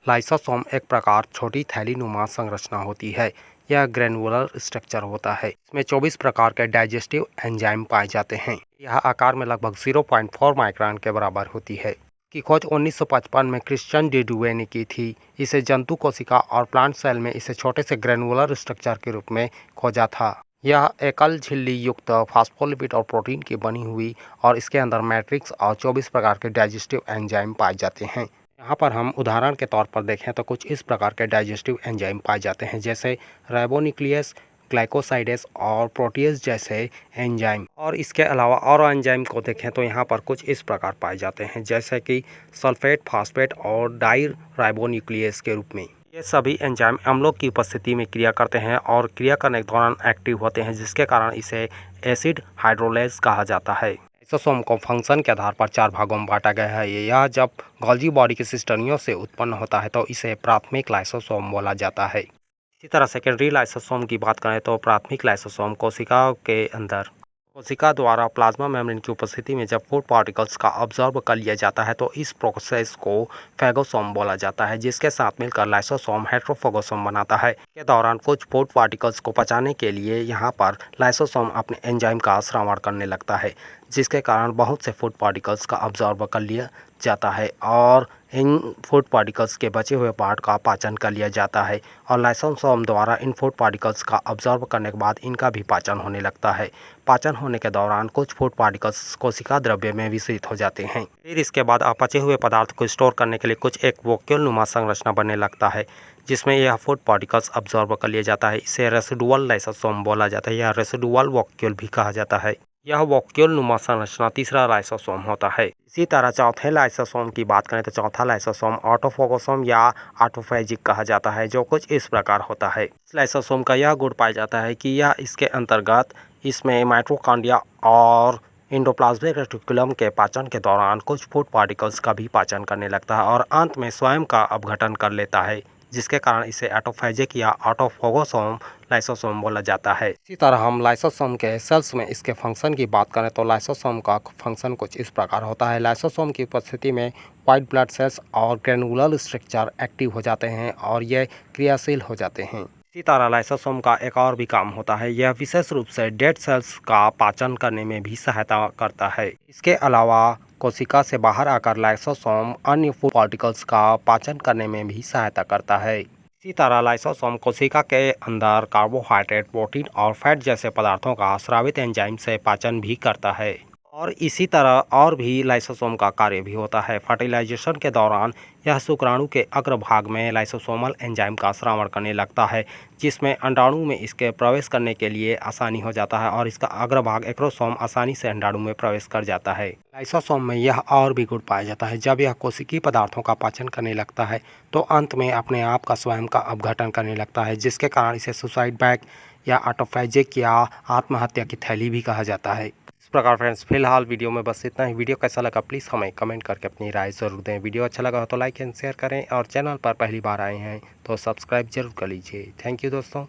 Lysosome एक प्रकार छोटी थैलीनुमा संरचना होती है। यह ग्रेनुलर स्ट्रक्चर होता है। इसमें 24 प्रकार के डाइजेस्टिव एंजाइम पाए जाते हैं। यह आकार में लगभग 0.4 माइक्रोन के बराबर होती है। की खोज 1955 में क्रिश्चियन डी डुवे ने की थी। इसे जंतु कोशिका और प्लांट सेल में इसे छोटे से ग्रेनुलर स्ट्रक्चर के रूप में खोजा था। यह एकल झिल्ली युक्त फास्फोलिपिड और प्रोटीन की बनी हुई और इसके अंदर मैट्रिक्स और 24 प्रकार के डाइजेस्टिव एंजाइम पाए जाते हैं। यहाँ पर हम उदाहरण के तौर पर देखें तो कुछ इस प्रकार के डाइजेस्टिव एंजाइम पाए जाते हैं, जैसे राइबोन्यूक्लियस, ग्लाइकोसाइडेस और प्रोटीएज जैसे एंजाइम। और इसके अलावा और एंजाइम को देखें तो यहाँ पर कुछ इस प्रकार पाए जाते हैं, जैसे कि सल्फेट, फास्फेट और डाई राइबोन्यूक्लियस के रूप में। ये सभी एंजाइम अम्लों की उपस्थिति में क्रिया करते हैं और क्रिया करने के दौरान एक्टिव होते हैं, जिसके कारण इसे एसिड हाइड्रोलेज कहा जाता है। लाइसोसोम को फंक्शन के आधार पर 4 भागों में बांटा गया है। यह जब गोल्गी बॉडी की सिस्टर्नियों से उत्पन्न होता है तो इसे प्राथमिक लाइसोसोम बोला जाता है। इसी तरह सेकेंडरी लाइसोसोम की बात करें तो प्राथमिक लाइसोसोम कोशिका के अंदर कोशिका द्वारा प्लाज्मा मेम्ब्रेन की उपस्थिति में जब फूड पार्टिकल्स का ऑब्जर्व कर लिया जाता है तो इस प्रोसेस को फैगोसोम बोला जाता है, जिसके साथ मिलकर लाइसोसोम हेट्रोफैगोसोम बनाता है। के दौरान कुछ फूड पार्टिकल्स को पचाने के लिए यहाँ पर लाइसोसोम अपने एंजाइम का श्रवण करने लगता है, जिसके कारण बहुत से फूड पार्टिकल्स का ऑब्जर्व कर लिया जाता है और इन फूड पार्टिकल्स के बचे हुए पार्ट का पाचन कर लिया जाता है और लाइसोसोम द्वारा इन फूड पार्टिकल्स का ऑब्जर्व करने के बाद इनका भी पाचन होने लगता है। पाचन होने के दौरान कुछ फूड पार्टिकल्स कोशिका द्रव्य में विसरित हो जाते हैं। फिर इसके बाद अपचे हुए पदार्थ को स्टोर करने के लिए कुछ एक वैक्यूलनुमा संरचना बनने लगता है, जिसमें यह फूड पार्टिकल्स ऑब्जर्व कर लिया जाता है। इसे रेसिडुअल लाइसोसोम बोला जाता है या रेसिडुअल वैक्यूल भी कहा जाता है। यह वैक्यूलनुमा संरचना तीसरा लाइसोसोम होता है। इसी तरह चौथे लाइसोसोम की बात करें तो चौथा लाइसोसोम ऑटोफैगोसोम या ऑटोफैजिक कहा जाता है, जो कुछ इस प्रकार होता है। इस लाइसोसोम का यह गुण पाया जाता है कि यह इसके अंतर्गत इसमें माइटोकॉन्ड्रिया और एंडोप्लाज्मिक रेटिकुलम के पाचन के दौरान कुछ फूड पार्टिकल्स का भी पाचन करने लगता है और अंत में स्वयं का अपघटन कर लेता है, जिसके कारण इसे ऑटोफैजिक या ऑटोफैगोसोम लाइसोसोम बोला जाता है। इसी तरह हम लाइसोसोम के सेल्स में इसके फंक्शन की बात करें तो लाइसोसोम का फंक्शन कुछ इस प्रकार होता है। लाइसोसोम की उपस्थिति में व्हाइट ब्लड सेल्स और ग्रेनुलर स्ट्रक्चर एक्टिव हो जाते हैं और ये क्रियाशील हो जाते हैं। इसी तरह लाइसोसोम का एक और भी काम होता है, यह विशेष रूप से डेड सेल्स का पाचन करने में भी सहायता करता है। इसके अलावा कोशिका से बाहर आकर लाइसोसोम अन्य फूड पार्टिकल्स का पाचन करने में भी सहायता करता है। इसी तरह लाइसोसोम कोशिका के अंदर कार्बोहाइड्रेट, प्रोटीन और फैट जैसे पदार्थों का स्रावित एंजाइम से पाचन भी करता है। और इसी तरह और भी लाइसोसोम का कार्य भी होता है। फर्टिलाइजेशन के दौरान यह शुक्राणु के अग्रभाग में लाइसोसोमल एंजाइम का श्रवण करने लगता है, जिसमें अंडाणु में इसके प्रवेश करने के लिए आसानी हो जाता है और इसका अग्रभाग एक्रोसोम आसानी से अंडाणु में प्रवेश कर जाता है। लाइसोसोम में यह और भी गुण पाया जाता है, जब यह कोशिकीय पदार्थों का पाचन करने लगता है तो अंत में अपने आप का स्वयं का अपघटन करने लगता है, जिसके कारण इसे सुसाइड बैग या ऑटोफैजिक या आत्महत्या की थैली भी कहा जाता है। इस प्रकार फ्रेंड्स, फिलहाल वीडियो में बस इतना ही। वीडियो कैसा लगा प्लीज़ हमें कमेंट करके अपनी राय ज़रूर दें। वीडियो अच्छा लगा हो तो लाइक एंड शेयर करें और चैनल पर पहली बार आए हैं तो सब्सक्राइब जरूर कर लीजिए। थैंक यू दोस्तों।